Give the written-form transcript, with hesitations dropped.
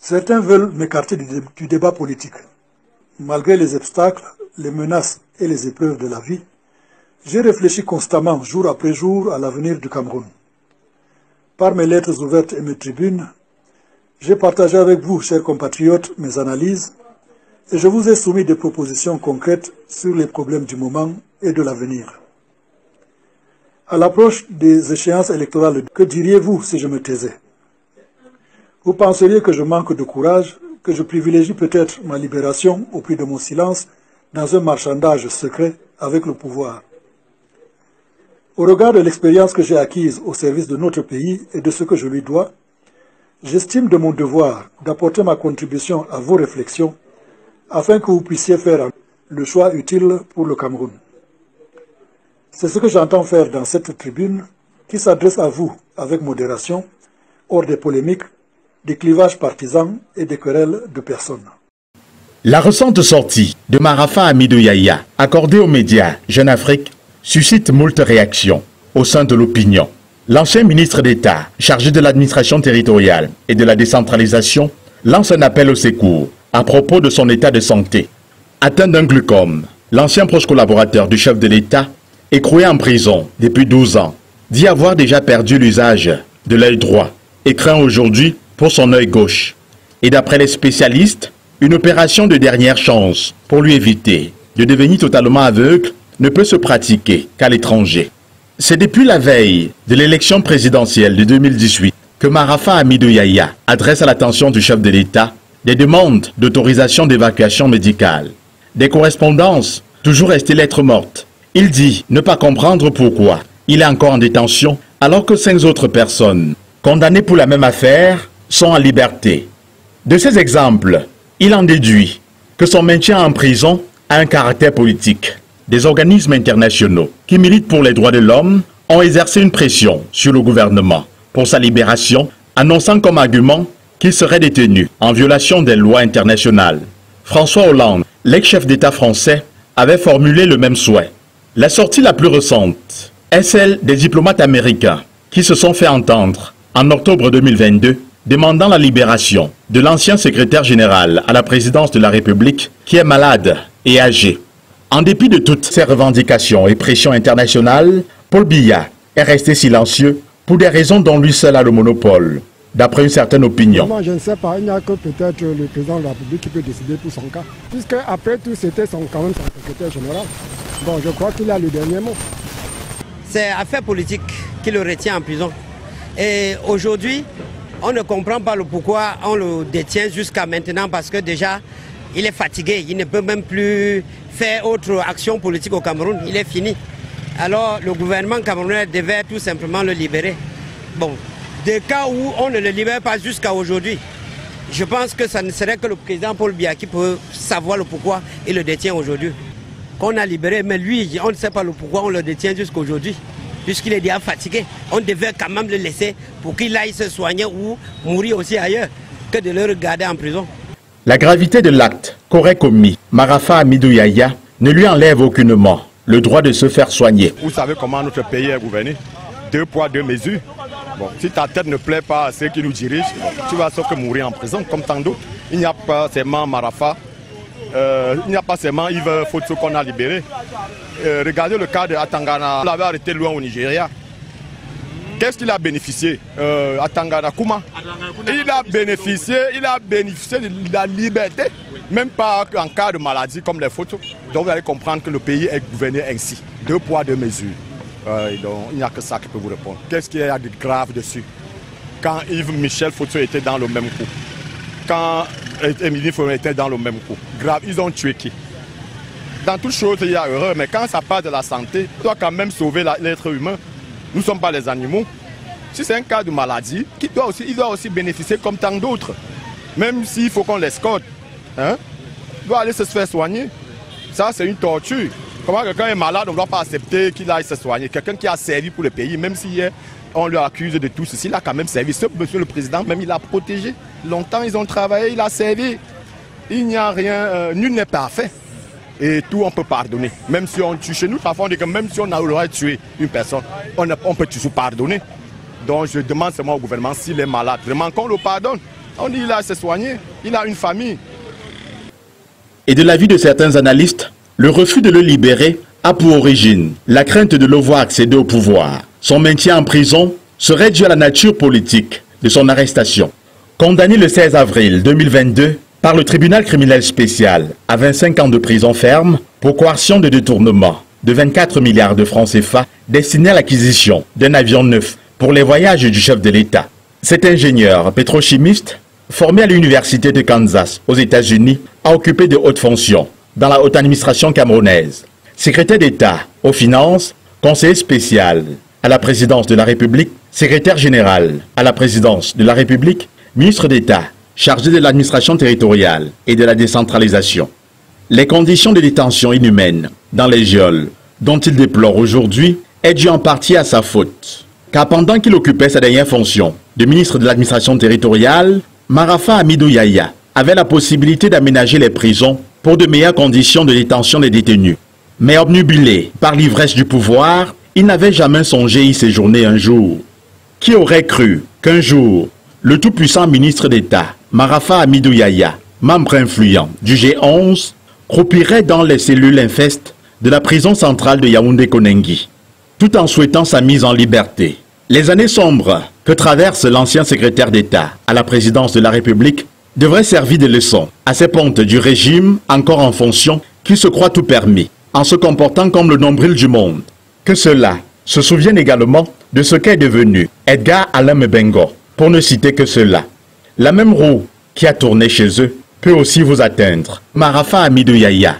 Certains veulent m'écarter du débat politique. Malgré les obstacles, les menaces et les épreuves de la vie, j'ai réfléchi constamment, jour après jour, à l'avenir du Cameroun. Par mes lettres ouvertes et mes tribunes, j'ai partagé avec vous, chers compatriotes, mes analyses et je vous ai soumis des propositions concrètes sur les problèmes du moment et de l'avenir. À l'approche des échéances électorales, que diriez-vous si je me taisais? Vous penseriez que je manque de courage, que je privilégie peut-être ma libération au prix de mon silence dans un marchandage secret avec le pouvoir. Au regard de l'expérience que j'ai acquise au service de notre pays et de ce que je lui dois, j'estime de mon devoir d'apporter ma contribution à vos réflexions afin que vous puissiez faire le choix utile pour le Cameroun. C'est ce que j'entends faire dans cette tribune qui s'adresse à vous avec modération, hors des polémiques, des clivages partisans et des querelles de personnes. La récente sortie de Marafa Hamidou Yahya, accordée aux médias Jeune Afrique, suscite moult réactions au sein de l'opinion. L'ancien ministre d'État, chargé de l'administration territoriale et de la décentralisation, lance un appel au secours à propos de son état de santé. Atteint d'un glaucome, l'ancien proche collaborateur du chef de l'État, écroué en prison depuis 12 ans, dit avoir déjà perdu l'usage de l'œil droit et craint aujourd'hui pour son œil gauche. Et d'après les spécialistes, une opération de dernière chance pour lui éviter de devenir totalement aveugle ne peut se pratiquer qu'à l'étranger. C'est depuis la veille de l'élection présidentielle de 2018 que Marafa Hamidou Yahya adresse à l'attention du chef de l'État des demandes d'autorisation d'évacuation médicale. Des correspondances toujours restées lettres mortes. Il dit ne pas comprendre pourquoi il est encore en détention alors que 5 autres personnes condamnées pour la même affaire sont en liberté. De ces exemples, il en déduit que son maintien en prison a un caractère politique. Des organismes internationaux qui militent pour les droits de l'homme ont exercé une pression sur le gouvernement pour sa libération, annonçant comme argument qu'il serait détenu en violation des lois internationales. François Hollande, l'ex-chef d'État français, avait formulé le même souhait. La sortie la plus récente est celle des diplomates américains qui se sont fait entendre en octobre 2022 demandant la libération de l'ancien secrétaire général à la présidence de la République qui est malade et âgé. En dépit de toutes ces revendications et pressions internationales, Paul Biya est resté silencieux pour des raisons dont lui seul a le monopole, d'après une certaine opinion. Moi, je ne sais pas, il n'y a que peut-être le président de la République qui peut décider pour son cas. Puisque après tout, c'était quand même son secrétaire général. Bon, je crois qu'il a le dernier mot. C'est affaire politique qui le retient en prison. Et aujourd'hui, on ne comprend pas le pourquoi on le détient jusqu'à maintenant parce que déjà, il est fatigué. Il ne peut même plus faire autre action politique au Cameroun. Il est fini. Alors le gouvernement camerounais devait tout simplement le libérer. Bon, des cas où on ne le libère pas jusqu'à aujourd'hui, je pense que ça ne serait que le président Paul Biya qui peut savoir le pourquoi il le détient aujourd'hui. Qu'on a libéré, mais lui, on ne sait pas le pourquoi on le détient jusqu'à aujourd'hui. Puisqu'il est déjà fatigué, on devait quand même le laisser pour qu'il aille se soigner ou mourir aussi ailleurs que de le regarder en prison. La gravité de l'acte qu'aurait commis Marafa Hamidou Yahya ne lui enlève aucunement le droit de se faire soigner. Vous savez comment notre pays est gouverné? 2 poids, 2 mesures. Bon, si ta tête ne plaît pas à ceux qui nous dirigent, tu vas sauf que mourir en prison comme tant d'autres. Il n'y a pas seulement Marafa, il n'y a pas seulement Yves Fotso qu'on a libéré. Regardez le cas de Atangana, on l'avait arrêté loin au Nigeria. Qu'est-ce qu'il a bénéficié Atangana Kuma. Il a bénéficié de la liberté, même pas en cas de maladie comme les photos. Donc vous allez comprendre que le pays est gouverné ainsi. 2 poids, 2 mesures. Donc il n'y a que ça qui peut vous répondre. Qu'est-ce qu'il y a de grave dessus? Quand Yves Michel Fotso était dans le même coup, quand Émilie Fournier était dans le même coup, grave, ils ont tué qui? Dans toute chose, il y a erreur, mais quand ça part de la santé, tu dois quand même sauver l'être humain. Nous ne sommes pas les animaux. Si c'est un cas de maladie, il doit aussi bénéficier comme tant d'autres. Même s'il faut qu'on l'escorte, hein, il doit aller se faire soigner. Ça, c'est une torture. Comment quelqu'un est malade, on ne doit pas accepter qu'il aille se soigner. Quelqu'un qui a servi pour le pays, même si on lui accuse de tout ceci, il a quand même servi. Ce monsieur le président, même il a protégé. Longtemps, ils ont travaillé, il a servi. Il n'y a rien, nul n'est parfait. Et tout, on peut pardonner. Même si on tue chez nous, parfois on dit que même si on aurait tué une personne, on peut toujours pardonner. Donc je demande seulement au gouvernement s'il est malade, vraiment qu'on le pardonne. On dit qu'il a à se soigner, il a une famille. Et de l'avis de certains analystes, le refus de le libérer a pour origine la crainte de le voir accéder au pouvoir. Son maintien en prison serait dû à la nature politique de son arrestation. Condamné le 16 avril 2022 par le tribunal criminel spécial à 25 ans de prison ferme pour coercion de détournement de 24 milliards de francs CFA destinés à l'acquisition d'un avion neuf pour les voyages du chef de l'État. Cet ingénieur pétrochimiste, formé à l'université de Kansas aux États-Unis, a occupé de hautes fonctions dans la haute administration camerounaise. Secrétaire d'État aux finances, conseiller spécial à la présidence de la République, secrétaire général à la présidence de la République, ministre d'État chargé de l'administration territoriale et de la décentralisation. Les conditions de détention inhumaines dans les geôles dont il déplore aujourd'hui est due en partie à sa faute. Car pendant qu'il occupait sa dernière fonction de ministre de l'administration territoriale, Marafa Hamidou Yahya avait la possibilité d'aménager les prisons pour de meilleures conditions de détention des détenus. Mais obnubilé par l'ivresse du pouvoir, il n'avait jamais songé y séjourner un jour. Qui aurait cru qu'un jour, le tout-puissant ministre d'État, Marafa Hamidou Yahya, membre influent du G11, croupirait dans les cellules infestes de la prison centrale de Yaoundé-Konengi, tout en souhaitant sa mise en liberté. Les années sombres que traverse l'ancien secrétaire d'État à la présidence de la République devraient servir de leçon à ces pontes du régime encore en fonction qui se croient tout permis, en se comportant comme le nombril du monde. Que cela se souvienne également de ce qu'est devenu Edgar Alain Mbengo, pour ne citer que cela. La même roue qui a tourné chez eux peut aussi vous atteindre. Marafa Hamidou Yahya